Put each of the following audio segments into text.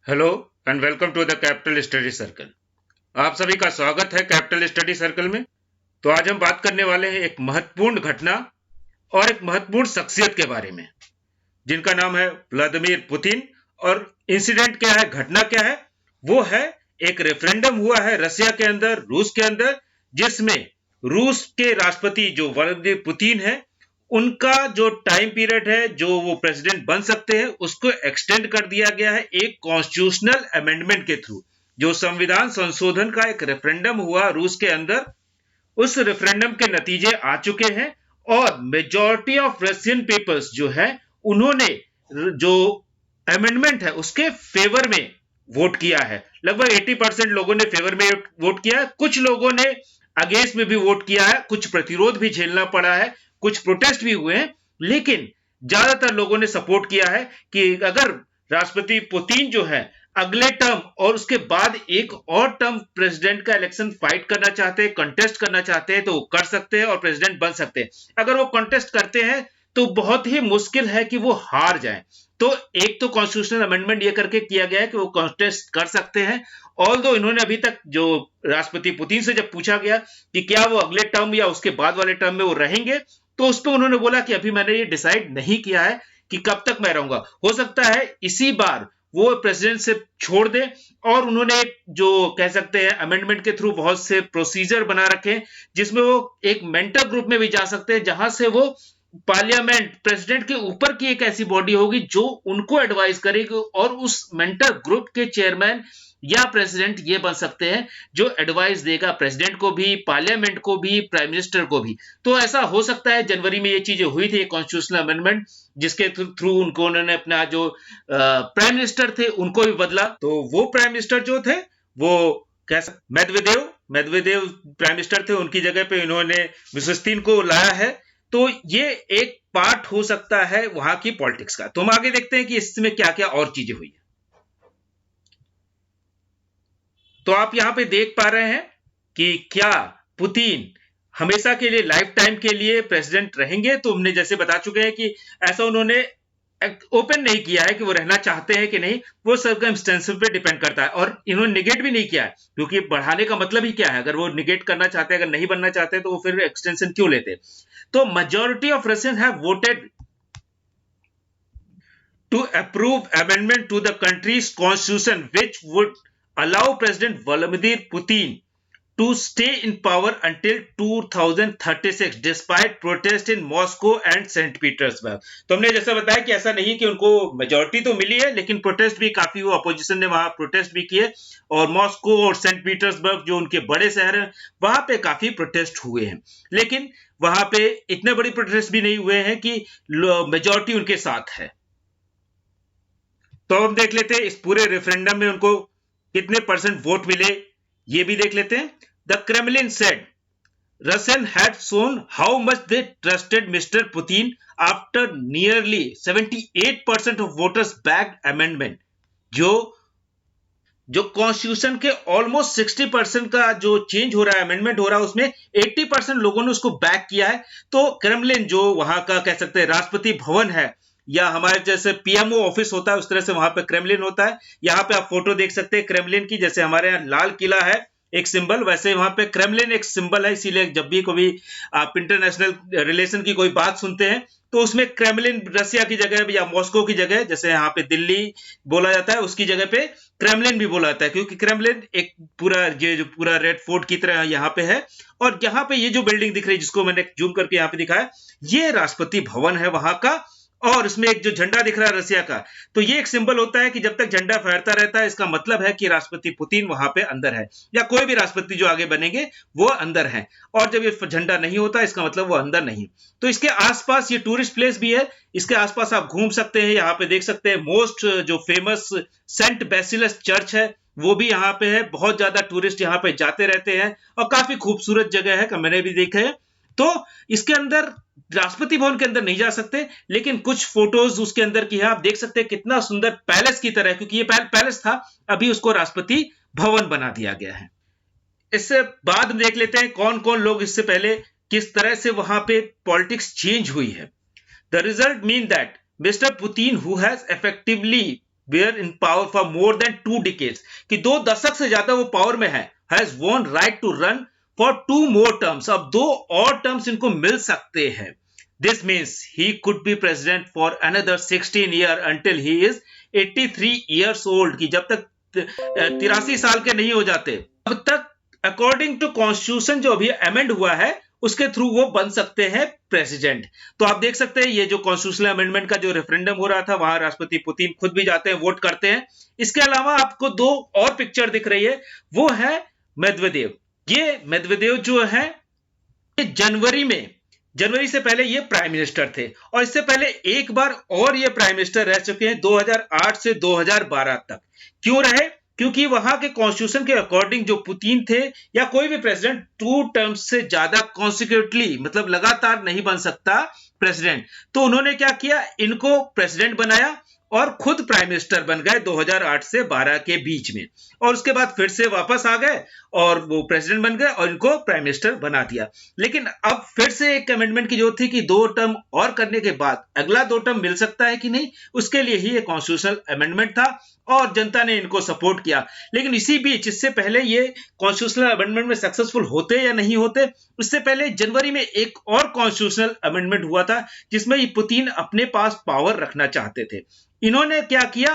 Hello and welcome to the Capital Study Circle. आप सभी का स्वागत है कैपिटल स्टडी सर्कल में। तो आज हम बात करने वाले हैं एक महत्वपूर्ण घटना और एक महत्वपूर्ण शख्सियत के बारे में, जिनका नाम है व्लादिमीर पुतिन। और इंसिडेंट क्या है, घटना क्या है? वो है एक रेफरेंडम हुआ है रसिया के अंदर, रूस के अंदर, जिसमें रूस के राष्ट्रपति जो व्लादिमीर पुतिन है, उनका जो टाइम पीरियड है, जो वो प्रेसिडेंट बन सकते हैं, उसको एक्सटेंड कर दिया गया है एक कॉन्स्टिट्यूशनल अमेंडमेंट के थ्रू। जो संविधान संशोधन का एक रेफरेंडम हुआ रूस के अंदर, उस रेफरेंडम के नतीजे आ चुके हैं और मेजॉरिटी ऑफ रशियन पीपल्स जो है, उन्होंने जो अमेंडमेंट है उसके फेवर में वोट किया है। लगभग 80% लोगों ने फेवर में वोट किया है। कुछ लोगों ने अगेंस्ट में भी वोट किया है, कुछ प्रतिरोध भी झेलना पड़ा है, कुछ प्रोटेस्ट भी हुए हैं, लेकिन ज्यादातर लोगों ने सपोर्ट किया है कि अगर राष्ट्रपति पुतिन जो है अगले टर्म और उसके बाद एक और टर्म प्रेसिडेंट का इलेक्शन फाइट करना चाहते हैं, कंटेस्ट करना चाहते हैं, तो वो कर सकते हैं और प्रेसिडेंट बन सकते हैं। अगर वो कंटेस्ट करते हैं तो बहुत ही मुश्किल है कि वो हार जाए। तो एक तो कॉन्स्टिट्यूशनल अमेंडमेंट ये करके किया गया है कि वो कंटेस्ट कर सकते हैं। ऑल्दो इन्होंने अभी तक, जो राष्ट्रपति पुतिन से जब पूछा गया कि क्या वो अगले टर्म या उसके बाद वाले टर्म में वो रहेंगे, तो उस पर उन्होंने बोला कि अभी मैंने ये डिसाइड नहीं किया है कि कब तक मैं रहूंगा। हो सकता है इसी बार वो प्रेसिडेंटशिप छोड़ दे। और उन्होंने जो कह सकते हैं अमेंडमेंट के थ्रू बहुत से प्रोसीजर बना रखे, जिसमें वो एक मेंटर ग्रुप में भी जा सकते हैं, जहां से वो पार्लियामेंट प्रेसिडेंट के ऊपर की एक ऐसी बॉडी होगी जो उनको एडवाइस करेगी, और उस मेंटर ग्रुप के चेयरमैन या प्रेसिडेंट ये बन सकते हैं जो एडवाइस देगा प्रेसिडेंट को भी, पार्लियामेंट को भी, प्राइम मिनिस्टर को भी। तो ऐसा हो सकता है जनवरी में ये चीजें हुई थी, कॉन्स्टिट्यूशनल अमेंडमेंट, जिसके थ्रू उनको उन्होंने अपना जो प्राइम मिनिस्टर थे उनको भी बदला। तो वो प्राइम मिनिस्टर जो थे वो कैसा, मेदवेदेव प्राइम मिनिस्टर थे, उनकी जगह पे इन्होंने विश्वस्तीन को लाया है। तो ये एक पार्ट हो सकता है वहां की पॉलिटिक्स का। तो हम आगे देखते हैं कि इसमें क्या क्या और चीजें हुई है। तो आप यहां पे देख पा रहे हैं कि क्या पुतिन हमेशा के लिए, लाइफ टाइम के लिए प्रेसिडेंट रहेंगे। तो हमने जैसे बता चुके हैं कि ऐसा उन्होंने ओपन नहीं किया है कि वो रहना चाहते हैं कि नहीं, वो सर्कमस्टेंसेस पे डिपेंड करता है। और इन्होंने निगेट भी नहीं किया है, क्योंकि बढ़ाने का मतलब ही क्या है? अगर वो निगेट करना चाहते हैं, अगर नहीं बनना चाहते तो वो फिर एक्सटेंशन क्यों लेते? तो majority of Russians have voted to approve amendment to the country's constitution which would allow President Vladimir Putin to stay in power until 2036 despite protest in Moscow and St. Petersburg। तो हमने जैसा बताया कि ऐसा नहीं कि उनको मेजॉरिटी तो मिली है, लेकिन प्रोटेस्ट भी काफी हुआ, अपोजिशन ने वहां प्रोटेस्ट भी किए, और मॉस्को और सेंट पीटर्सबर्ग जो उनके बड़े शहर हैं वहां पे काफी प्रोटेस्ट हुए हैं। लेकिन वहां पे इतने बड़ी प्रोटेस्ट भी नहीं हुए हैं कि मेजॉरिटी उनके साथ है। तो हम देख लेते हैं इस पूरे रेफरेंडम में उनको कितने परसेंट वोट मिले, ये भी देख लेते हैं। The Kremlin said Russian had shown how much they trusted Mr. Putin after nearly 78% of voters backed amendment। जो जो कॉन्स्टिट्यूशन के ऑलमोस्ट 60% का जो चेंज हो रहा है, अमेंडमेंट हो रहा है, उसमें 80% लोगों ने उसको बैक किया है। तो क्रेमलिन जो वहां का कह सकते हैं राष्ट्रपति भवन है, या हमारे जैसे पीएमओ ऑफिस होता है उस तरह से वहां पे क्रेमलिन होता है। यहाँ पे आप फोटो देख सकते हैं क्रेमलिन की, जैसे हमारे यहाँ लाल किला है एक सिंबल, वैसे वहां पे क्रेमलिन एक सिंबल है। इसीलिए जब भी कभी आप इंटरनेशनल रिलेशन की कोई बात सुनते हैं तो उसमें क्रेमलिन रसिया की जगह या मॉस्को की जगह, जैसे यहाँ पे दिल्ली बोला जाता है, उसकी जगह पे क्रेमलिन भी बोला जाता है, क्योंकि क्रेमलिन एक पूरा ये जो पूरा रेड फोर्ट की तरह यहाँ पे है। और यहाँ पे ये जो बिल्डिंग दिख रही है, जिसको मैंने जूम करके यहाँ पे दिखाया, ये राष्ट्रपति भवन है वहां का। और इसमें एक जो झंडा दिख रहा है रसिया का, तो ये एक सिंबल होता है कि जब तक झंडा फहरता रहता है, इसका मतलब है कि राष्ट्रपति पुतिन वहां पे अंदर है, या कोई भी राष्ट्रपति जो आगे बनेंगे वो अंदर है। और जब ये झंडा नहीं होता, इसका मतलब वो अंदर नहीं। तो इसके आसपास ये टूरिस्ट प्लेस भी है, इसके आसपास आप घूम सकते हैं। यहाँ पे देख सकते हैं मोस्ट जो फेमस सेंट बेसिलस चर्च है, वो भी यहाँ पे है। बहुत ज्यादा टूरिस्ट यहाँ पे जाते रहते हैं और काफी खूबसूरत जगह है, मैंने भी देखा है। तो इसके अंदर, राष्ट्रपति भवन के अंदर नहीं जा सकते, लेकिन कुछ फोटोज उसके अंदर की है। आप देख सकते हैं कितना सुंदर पैलेस की तरह, क्योंकि ये पैलेस था, अभी उसको राष्ट्रपति भवन बना दिया गया है। इससे बाद में देख लेते हैं कौन कौन लोग इससे पहले किस तरह से वहां पे पॉलिटिक्स चेंज हुई है। The result mean that mister Putin who has effectively were in power for more than 2 decades, कि 2 दशक से ज्यादा वो पावर में है, has won right to run for 2 more terms, अब 2 और टर्म्स इनको मिल सकते हैं। This means he could be president for another 16 year until he is 83 years old, की जब तक 83 साल के नहीं हो जाते अब तक अकॉर्डिंग टू कॉन्स्टिट्यूशन जो अभी अमेंड हुआ है उसके थ्रू वो बन सकते हैं प्रेसिडेंट। तो आप देख सकते हैं ये जो कॉन्स्टिट्यूशनल अमेंडमेंट का जो रेफरेंडम हो रहा था वहां राष्ट्रपति पुतिन खुद भी जाते हैं, वोट करते हैं। इसके अलावा आपको 2 और पिक्चर दिख रही है, वो है मेदवेदेव। ये मेदवेदेव जो है जनवरी से पहले ये प्राइम मिनिस्टर थे और इससे पहले एक बार और ये प्राइम मिनिस्टर रह चुके हैं 2008 से 2012 तक। क्यों रहे? क्योंकि वहां के कॉन्स्टिट्यूशन के अकॉर्डिंग जो पुतिन थे या कोई भी प्रेसिडेंट 2 टर्म्स से ज्यादा कॉन्सिक्यूटिवली मतलब लगातार नहीं बन सकता प्रेसिडेंट। तो उन्होंने क्या किया, इनको प्रेसिडेंट बनाया और खुद प्राइम मिनिस्टर बन गए 2008 से 12 के बीच में, और उसके बाद फिर से वापस आ गए और वो प्रेसिडेंट बन गए और इनको प्राइम मिनिस्टर बना दिया। लेकिन अब फिर से एक अमेंडमेंट की जरूरत थी कि 2 टर्म और करने के बाद अगला 2 टर्म मिल सकता है कि नहीं, उसके लिए ही एक कॉन्स्टिट्यूशनल अमेंडमेंट था और जनता ने इनको सपोर्ट किया। लेकिन इसी बीच इससे पहले ये कॉन्स्टिट्यूशनल अमेंडमेंट में सक्सेसफुल होते या नहीं होते, इससे पहले जनवरी में एक और कॉन्स्टिट्यूशनल अमेंडमेंट हुआ था जिसमें पुतिन अपने पास पावर रखना चाहते थे। इन्होंने क्या किया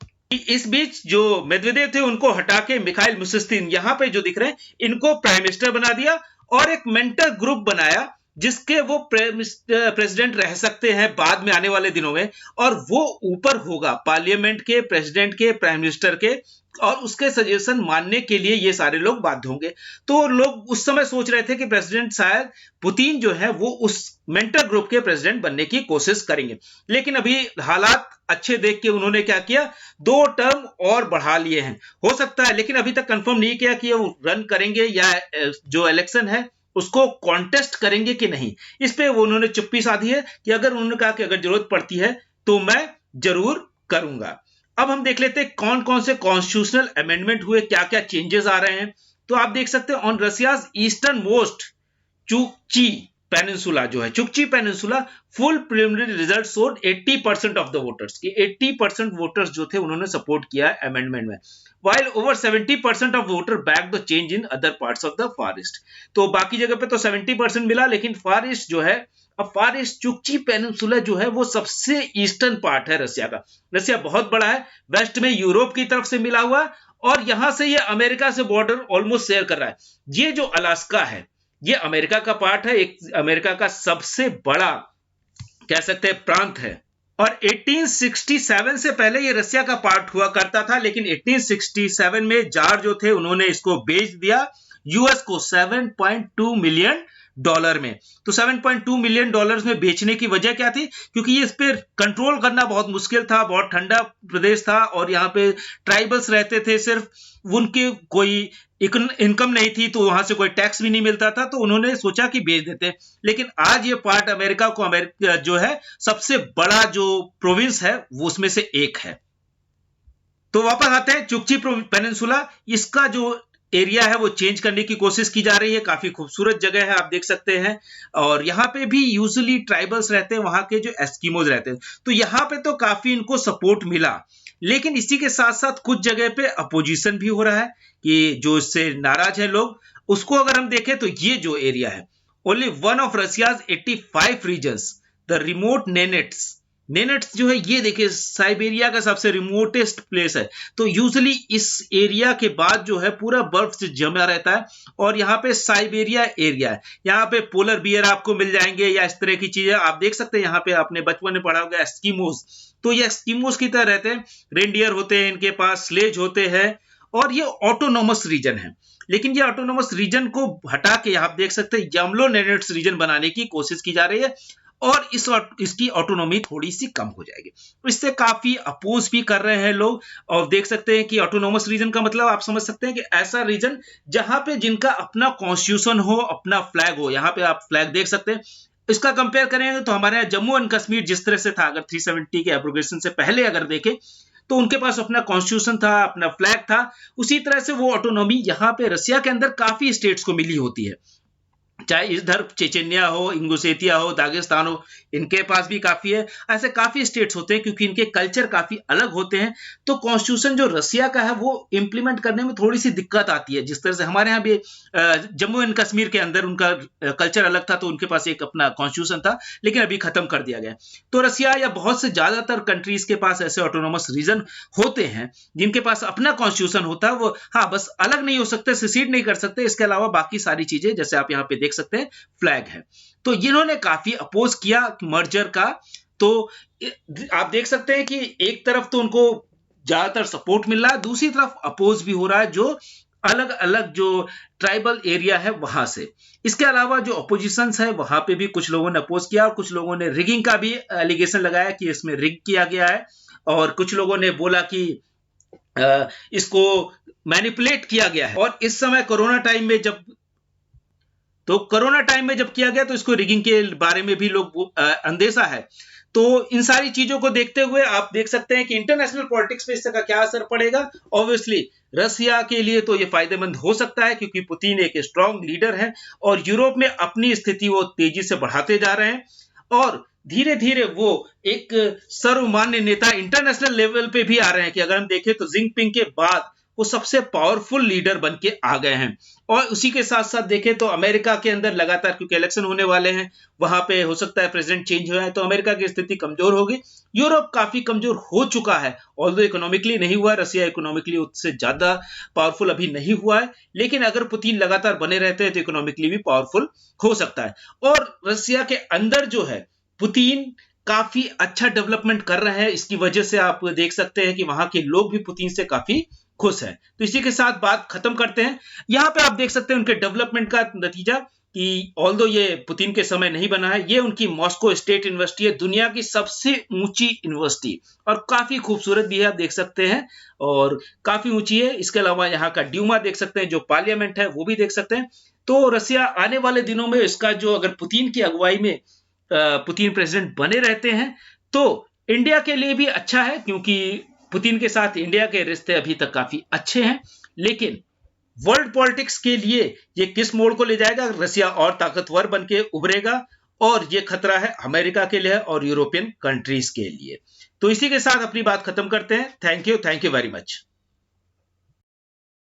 कि इस बीच जो मेदवेदेव थे उनको हटा के मिखाइल मिशुस्तिन, यहां पे जो दिख रहे हैं, इनको प्राइम मिनिस्टर बना दिया और एक मेंटर ग्रुप बनाया जिसके वो प्रेसिडेंट रह सकते हैं बाद में आने वाले दिनों में, और वो ऊपर होगा पार्लियामेंट के, प्रेसिडेंट के, प्राइम मिनिस्टर के, और उसके सजेशन मानने के लिए ये सारे लोग बाध्य होंगे। तो लोग उस समय सोच रहे थे कि प्रेसिडेंट शायद पुतिन जो है वो उस मेंटर ग्रुप के प्रेसिडेंट बनने की कोशिश करेंगे। लेकिन अभी हालात अच्छे देख के उन्होंने क्या किया, 2 टर्म और बढ़ा लिए हैं। हो सकता है, लेकिन अभी तक कंफर्म नहीं किया कि वो रन करेंगे या जो इलेक्शन है उसको कॉन्टेस्ट करेंगे कि नहीं। इस पे वो उन्होंने चुप्पी साधी है कि अगर उन्होंने कहा कि अगर जरूरत पड़ती है तो मैं जरूर करूंगा। अब हम देख लेते हैं कौन कौन से कॉन्स्टिट्यूशनल अमेंडमेंट हुए, क्या क्या चेंजेस आ रहे हैं। तो आप देख सकते हैं on Russia's easternmost Chukchi peninsula जो है, Chukchi peninsula, full preliminary result showed 80% of the voters, की 80% वोटर्स जो थे उन्होंने सपोर्ट किया है अमेंडमेंट में, while over 70% of voter backed the change in other parts of the far east। तो बाकी जगह पे तो 70% मिला, लेकिन फार ईस्ट जो है, अब फार ईस्ट चुकची पेनिनसुला जो है वो सबसे ईस्टर्न पार्ट है रसिया का। रसिया बहुत बड़ा है, वेस्ट में यूरोप की तरफ से मिला हुआ और यहां से ये अमेरिका से बॉर्डर ऑलमोस्ट शेयर कर रहा है। ये जो अलास्का है ये अमेरिका का पार्ट है, एक अमेरिका का सबसे बड़ा कह सकते हैं प्रांत है, और 1867 से पहले ये रसिया का पार्ट हुआ करता था, लेकिन 1867 में जार जो थे उन्होंने इसको बेच दिया यूएस को $7.2 मिलियन में। तो $7.2 मिलियन में बेचने की वजह क्या थी? क्योंकि ये इस पर कंट्रोल करना बहुत मुश्किल था, बहुत ठंडा प्रदेश था और यहाँ पे ट्राइबल्स रहते थे, सिर्फ उनके कोई इनकम नहीं थी, तो वहां से कोई टैक्स भी नहीं मिलता था, तो उन्होंने सोचा कि बेच देते। लेकिन आज ये पार्ट अमेरिका को जो है सबसे बड़ा जो प्रोविंस है वो उसमें से एक है। तो वापस आते हैं चुकची पेनिनसुला, इसका जो एरिया है वो चेंज करने की कोशिश की जा रही है। काफी खूबसूरत जगह है, आप देख सकते हैं, और यहाँ पे भी यूजुअली ट्राइबल्स रहते हैं, वहां के जो एस्किमोज रहते हैं, तो यहाँ पे तो काफी इनको सपोर्ट मिला। लेकिन इसी के साथ साथ कुछ जगह पे अपोजिशन भी हो रहा है कि जो इससे नाराज है लोग, उसको अगर हम देखें तो ये जो एरिया है, only one of Russia's 85 regions, the remote Nenets जो है, ये देखिए साइबेरिया का सबसे रिमोटेस्ट प्लेस है। तो यूजुअली इस एरिया के बाद जो है पूरा बर्फ से जमा रहता है, और यहाँ पे साइबेरिया एरिया है, यहाँ पे पोलर बियर आपको मिल जाएंगे या इस तरह की चीजें आप देख सकते हैं। यहाँ पे आपने बचपन में पढ़ा होगा एस्किमोस, तो ये एस्किमोस की तरह रहते हैं, रेनडियर होते हैं इनके पास, स्लेज होते हैं, और ये ऑटोनोमस रीजन है। लेकिन ये ऑटोनोमस रीजन को हटा के आप देख सकते हैं याम्लो नेनेट्स रीजन बनाने की कोशिश की जा रही है, और इसकी ऑटोनॉमी थोड़ी सी कम हो जाएगी। इससे काफी अपोज भी कर रहे हैं लोग, और देख सकते हैं कि ऑटोनॉमस रीजन का मतलब आप समझ सकते हैं कि ऐसा रीजन जहां पे जिनका अपना कॉन्स्टिट्यूशन हो, अपना फ्लैग हो। यहाँ पे आप फ्लैग देख सकते हैं। इसका कंपेयर करेंगे तो हमारे यहाँ जम्मू एंड कश्मीर जिस तरह से था, अगर 370 के एब्रोगेशन से पहले अगर देखें तो उनके पास अपना कॉन्स्टिट्यूशन था, अपना फ्लैग था, उसी तरह से वो ऑटोनॉमी यहाँ पे रसिया के अंदर काफी स्टेट्स को मिली होती है। चाहे इधर चेचन्या हो, इंगुशेतिया हो, दागिस्तान हो, इनके पास भी काफी है। ऐसे काफी स्टेट्स होते हैं क्योंकि इनके कल्चर काफी अलग होते हैं। तो कॉन्स्टिट्यूशन जो रसिया का है वो इंप्लीमेंट करने में थोड़ी सी दिक्कत आती है। जिस तरह से हमारे यहाँ भी जम्मू एंड कश्मीर के अंदर उनका कल्चर अलग था, तो उनके पास एक अपना कॉन्स्टिट्यूशन था, लेकिन अभी खत्म कर दिया गया। तो रसिया या बहुत से ज्यादातर कंट्रीज के पास ऐसे ऑटोनोमस रीजन होते हैं जिनके पास अपना कॉन्स्टिट्यूशन होता है। वो हाँ बस अलग नहीं हो सकते, सिसीड नहीं कर सकते, इसके अलावा बाकी सारी चीजें जैसे आप यहाँ पे देख सकते हैं फ्लैग है। तो इन्होंने काफी अपोज किया मर्जर का। तो आप देख सकते हैं कि एक तरफ तो उनको ज्यादातर सपोर्ट मिल रहा है, दूसरी तरफ अपोज भी हो रहा है जो अलग अलग जो ट्राइबल एरिया है वहां से। इसके अलावा जो अपोजिशन है वहां पे भी कुछ लोगों ने अपोज किया और कुछ लोगों ने रिगिंग का भी एलिगेशन लगाया कि इसमें रिग किया गया है, और कुछ लोगों ने बोला कि इसको मैनिपुलेट किया गया है। और इस समय कोरोना टाइम में जब किया गया तो इसको रिगिंग के बारे में भी लोग अंदेशा है। तो इन सारी चीजों को देखते हुए आप देख सकते हैं कि इंटरनेशनल पॉलिटिक्स पे इसका क्या असर पड़ेगा। ऑब्वियसली रसिया के लिए तो ये फायदेमंद हो सकता है क्योंकि पुतिन एक स्ट्रांग लीडर है और यूरोप में अपनी स्थिति वो तेजी से बढ़ाते जा रहे हैं और धीरे धीरे वो एक सर्वमान्य नेता इंटरनेशनल लेवल पे भी आ रहे हैं कि अगर हम देखें तो जिनपिंग के बाद वो सबसे पावरफुल लीडर बन के आ गए हैं। और उसी के साथ साथ देखें तो अमेरिका के अंदर लगातार क्योंकि इलेक्शन होने वाले हैं, वहां पे हो सकता है प्रेसिडेंट चेंज हो जाए तो अमेरिका की स्थिति कमजोर होगी। यूरोप काफी कमजोर हो चुका है, ऑल्दो इकोनॉमिकली नहीं हुआ, रसिया इकोनॉमिकली उससे ज्यादा पावरफुल अभी नहीं हुआ है, लेकिन अगर पुतिन लगातार बने रहते हैं तो इकोनॉमिकली भी पावरफुल हो सकता है। और रसिया के अंदर जो है पुतिन काफी अच्छा डेवलपमेंट कर रहे हैं, इसकी वजह से आप देख सकते हैं कि वहां के लोग भी पुतिन से काफी खुश है। तो इसी के साथ बात खत्म करते हैं। यहां पे आप देख सकते हैं उनके डेवलपमेंट का नतीजा कि ऑल्दो ये पुतिन के समय नहीं बना है, ये उनकी मॉस्को स्टेट यूनिवर्सिटी है, दुनिया की सबसे ऊंची यूनिवर्सिटी और काफी खूबसूरत भी है, आप देख सकते हैं, और काफी ऊंची है। इसके अलावा यहाँ का ड्यूमा देख सकते हैं, जो पार्लियामेंट है वो भी देख सकते हैं। तो रसिया आने वाले दिनों में इसका जो अगर पुतिन की अगुवाई में पुतिन प्रेसिडेंट बने रहते हैं तो इंडिया के लिए भी अच्छा है क्योंकि पुतिन के साथ इंडिया के रिश्ते अभी तक काफी अच्छे हैं। लेकिन वर्ल्ड पॉलिटिक्स के लिए ये किस मोड़ को ले जाएगा, रसिया और ताकतवर बन के उभरेगा, और ये खतरा है अमेरिका के लिए और यूरोपियन कंट्रीज के लिए। तो इसी के साथ अपनी बात खत्म करते हैं। Thank you very much.